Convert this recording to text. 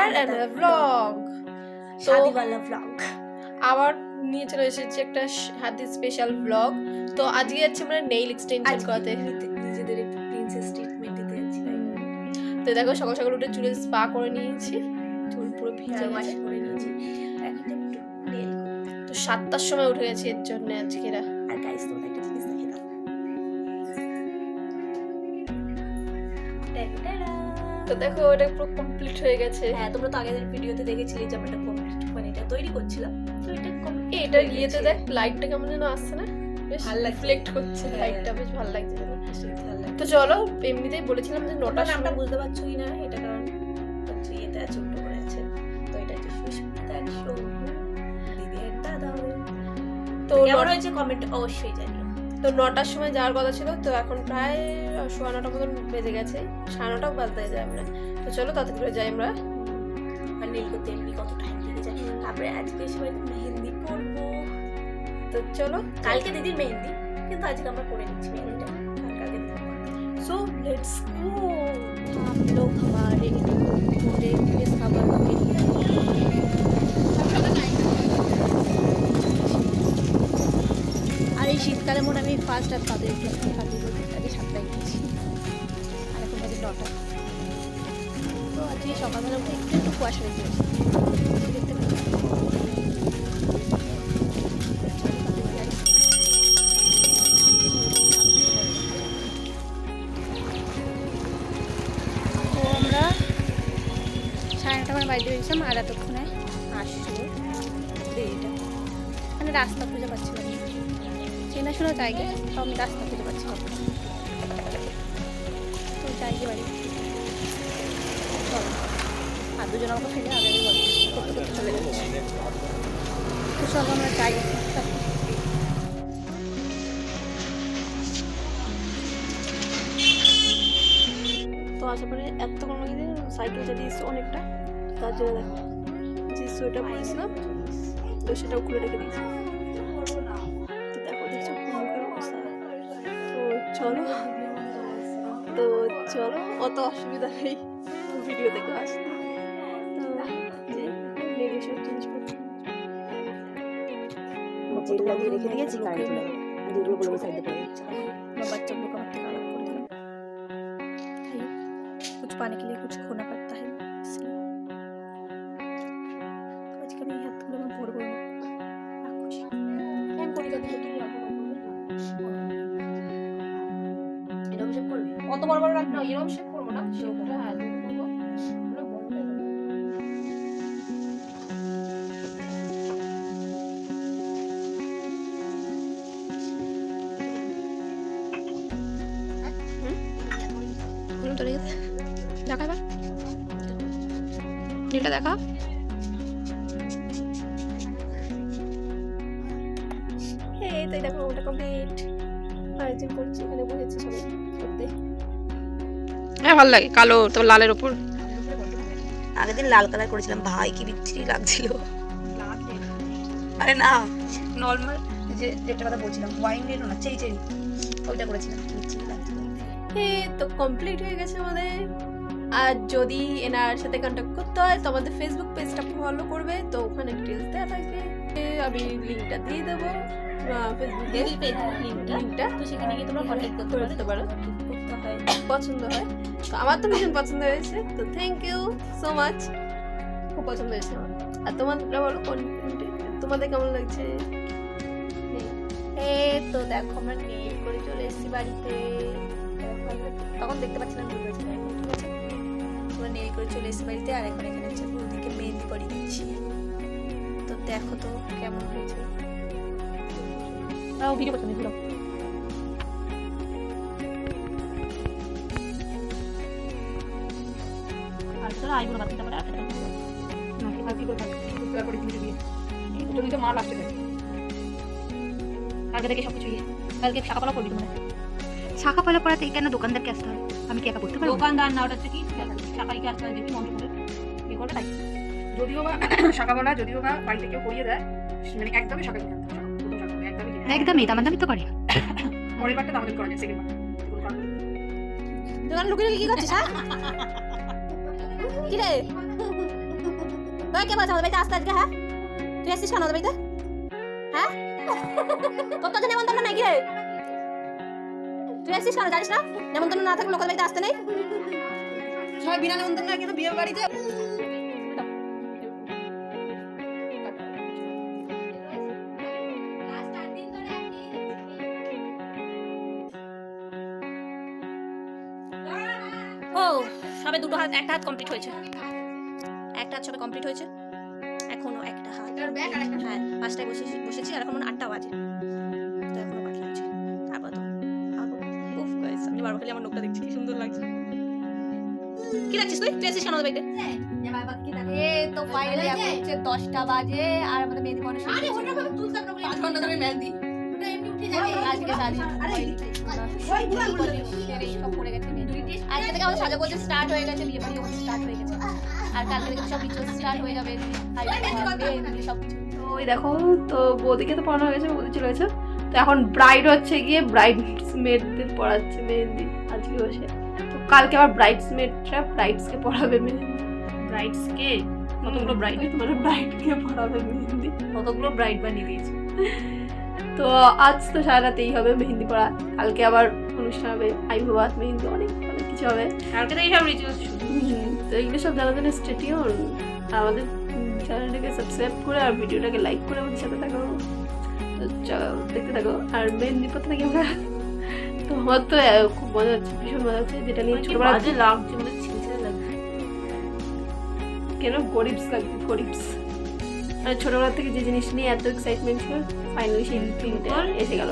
another vlog. শাদিওয়ালা vlog আবার নিয়ে চলে এসেছি একটা হাতি স্পেশাল ব্লগ। তো আজকে যাচ্ছি আমরা নেইল এক্সটেনশন করতে, নিজেদের একটু প্রিন্সেস ট্রিটমেন্ট দিতে যাচ্ছি। তো দেখো সকাল সকাল উঠে চুলে স্পা করে নিয়েছি, চুল পুরো ভিজে ওয়াশ করে নিয়েছি, এখন একটু নেল। তো 7টার সময় উঠে গেছি এর জন্য আজকে। আর গাইস তোমরা একটা জিনিস দেখে দাও, তো দেখো এটা পুরো কমপ্লিট হয়ে গেছে। হ্যাঁ তোমরা তো আগের ভিডিওতে দেখেছিলে যে আমরা এটা কমপ্লিট মানে এটা তৈরি করছিলাম। তো এটা এটা ইয়েতে দেখ লাইটটা কেমন যেন আসছে না, বেশ ভালো লাগছে, রিফ্লেক্ট করছে লাইটটা, বেশ ভালো লাগছে। ভালো লাগছে। তো চলো, এমনিতেই বলেছিলাম যে 9টার নামটা সময় বুঝতে পারছো কি না এটা, কারণ হচ্ছে ইয়েতে আছে, উল্টো করে আছে। তো এটা হচ্ছে সুস্মিতার শো, দিদির দাদা। তো কেমন হয়েছে কমেন্ট অবশ্যই জানিও। তো 9টার সময় যাওয়ার কথা ছিল, তো এখন প্রায় 9:15 মতন বেজে গেছে, 9:30 বাজতে যায় আমরা। তো চলো তাড়াতাড়ি করে যাই আমরা। আর নীল করতে এমনি কত টাইম লেগে যায়। তারপরে আজকে সবাই মেহেন্দি পরবো। তো চলো, কালকে দিদির মেহেন্দি, কিন্তু আজকে আমরা করে নিচ্ছি মেহেন্দিটা। So let's go. हम लोग हमारे पूरे इस खबर के আর এই শীতকালে মোট আমি ফার্স্ট আর তাদের আগে 7টায় গেছি, আর এখন বাজে 9টা। তো আজকে সকালবেলা উঠে একটু একটু কুয়াশা দেখতে পাচ্ছি, দেখতে পাচ্ছি। তো আমরা 9:30 আমার বাড়িতে গেছিলাম, আর এতক্ষণে আসছিল দেরিটা, মানে রাস্তা খুঁজে পাচ্ছিলাম না, চেনাশোনা জায়গা, তো আমি রাস্তা খুঁজে পাচ্ছিলাম না। তো যাই গিয়ে বাড়ি, চলো। আর দুজন আমাকে ফেলে আগে গল্প করতে করতে চলে যাচ্ছে। তো চলো আমরা যাই। তো আসার পরে এতক্ষণ আগে সাইকেল চালিয়েছি অনেকটা, তার জন্য দেখো যে সোয়েটার পরেছিলাম তো সেটাও খুলে রেখে দিয়েছি। তো দেখো দেখছো মুখের অবস্থা। তো চলো, তো চলো, অত অসুবিধা নেই ভিডিও দেখে আসতে। তো যে নেড়ে সব জিনিসপত্র যেগুলো লাগিয়ে রেখে দিয়েছি কারেন্ট, যেগুলো বলবো সাইডে পড়ে যাচ্ছে। मैं बच्चों को कमर तक अलग कर दिया, कुछ पाने के लिए कुछ खोना पड़ता है, इसलिए तो आज कभी हाथ तुम लोग भोर बोल कुछ हम कोई जाते हैं। এরকম শেপ করবে, অত বড় বড় রাখনা, এরকম শেপ করবো না, শেপটা করবো পুরো বড় করে করবো। দেখা এবার নীলটা দেখা। এই তো দেখো ওটা কমপ্লিট, আয়োজন করছি, এখানে বসেছি সবাই করতে। হ্যাঁ ভালো লাগে কালো তো লালের উপর। আগের দিন লাল কালার করেছিলাম, ভাই কি বিচ্ছিরি লাগছিল। আরে না নরমাল যেটা কথা বলছিলাম, ওয়াইন রেড না, চেরি চেরি ওইটা করেছিলাম, বিচ্ছিরি লাগছিল। তো কমপ্লিট হয়ে গেছে আমাদের। আর যদি এনার সাথে কন্ট্যাক্ট করতে হয় তো আমাদের ফেসবুক পেজটা ফলো করবে, তো ওখানে ডিটেলস দেওয়া থাকবে, আমি লিঙ্কটা দিয়ে দেবো ফেসবুকে, লিঙ্কটা, তো সেখানে গিয়ে তোমরা কন্ট্যাক্ট করতে পারো। পছন্দ হয় তো আমার তো ভীষণ পছন্দ হয়েছে, তো থ্যাংক ইউ সো মাচ, খুব পছন্দ হয়েছে আমার। আর তোমাদের বলো তোমাদের কেমন লাগছে? তো দেখো আমরা নেল করে চলে এসেছি বাড়িতে, তখন দেখতে পাচ্ছিলাম ঠিক আছে, আমরা নেল করে চলে এসেছি বাড়িতে, আর এখন এখানে হচ্ছে বৌদিকে মেহেন্দি পরিয়ে দিচ্ছি। তো দেখো তো কেমন হয়েছে, ভিডিও করতে ভিডিও আর তোরা আইবুড়ো বাচ্চাটা পরে আছে নাকি বাকি করে তারপরে ভিডিও দিয়ে যদি তো মা লাগতে দেয় আগে থেকে সব কিছু কালকে শাখাপালা করবি তোমরা। শাখাপালা পড়াতে কেন দোকানদারকে আসতে হয়? আমি কি একা করতে পারবো? দোকানদার না, ওটা হচ্ছে কি শাখারিকে আসতে হয়, দেখি মন্ত্র করে কি করবে তাই। যদিও বা শাখাপালা যদিও বা বাড়িতে কেউ করিয়ে দেয়, মানে একদমই শাখা কিনে আনতে হবে, একদমই দামাদামি তো করে। পরের বারটা দামাদামি করা যায়, সেকেন্ড বার দোকান লুকিয়ে কি করছিস? কি রে তোকে কে বলছে আমাদের বাড়িতে আসতে আজকে? হ্যাঁ, তুই আসছিস কেন আমাদের বাড়িতে? হ্যাঁ, তোর কাছে নেমন্তন্ন নাকি রে? তুই আসছিস কেন জানিস না? নেমন্তন্ন না থাকলে লোকের বাড়িতে আসতে নেই। সবাই বিনা নেমন্তন্ন কিন্তু বিয়ে বাড়িতে। ও সবে দুটো হাত, একটা হাত কমপ্লিট হয়েছে, একটা হাত সবে কমপ্লিট হয়েছে, এখনো একটা হাত। হ্যাঁ 5টায় বসেছি আর এখন 8টা বাজে, তো এখনো বাকি আছে। তারপর তো উফ গাইস, আমি বারবার খালি আমার নোকটা দেখছি, কি সুন্দর লাগছে। কি লাগছিস তুই? তুই আসিস কেন আমাদের বাড়িতে? এ তো ফাইনালি এখন হচ্ছে 10টা বাজে আর আমাদের মেহেদি পড়ানো শেষ। আরে ওটা ভাবে তুলতাম না বলে 5 ঘন্টা ধরে মেহেদি, ওটা এমনি উঠে যাবে। আজকে সাজি ওই সব পড়ে গেছে মেহেদি। আজকে থেকে আমাদের সাজাগোজা স্টার্ট হয়ে গেছে, বিয়ে বাড়ি স্টার্ট হয়ে গেছে, আর কালকে থেকে সব কিছু স্টার্ট হয়ে যাবে, সব কিছু। তো ওই দেখো, তো বৌদিকে তো পড়ানো হয়ে গেছে, বৌদি চলে গেছে। তো এখন ব্রাইড হচ্ছে গিয়ে ব্রাইডসমেডদের পড়াচ্ছে মেহেন্দি আজকে বসে। তো কালকে আবার ব্রাইডসমেডরা ব্রাইডসকে পড়াবে মেহেন্দি। ব্রাইডসকে কতগুলো ব্রাইড, তোমার ব্রাইডকে পড়াবে মেহেন্দি, কতগুলো ব্রাইড বানিয়ে দিয়েছে। তো আজ তো সারা রাতেই হবে মেহেন্দি পড়া, কালকে আবার অনুষ্ঠান হবে, আইভাবাদ মেহেন্দি, অনেক অনেক কিছু হবে কালকে। তো এইসব রিচুয়ালস শুরু। তো এগুলো সব জানার জন্য স্টে টিউন, আমাদের চ্যানেলটাকে সাবস্ক্রাইব করে আর ভিডিওটাকে লাইক করে আমাদের সাথে থাকো। তো দেখতে থাকো। আর মেহেন্দি পড়তে থাকি আমরা। তো আমার তো খুব মজা হচ্ছে, ভীষণ মজা হচ্ছে, যেটা নিয়ে ছোটবেলা লাগছে, মানে ছিঁচে লাগছে, কেন গরিবস লাগছে, গরিবস। মানে ছোটবেলা থেকে যে জিনিস নিয়ে এত এক্সাইটমেন্ট ছিল, ফাইনালি সেই দিনটা এসে গেল।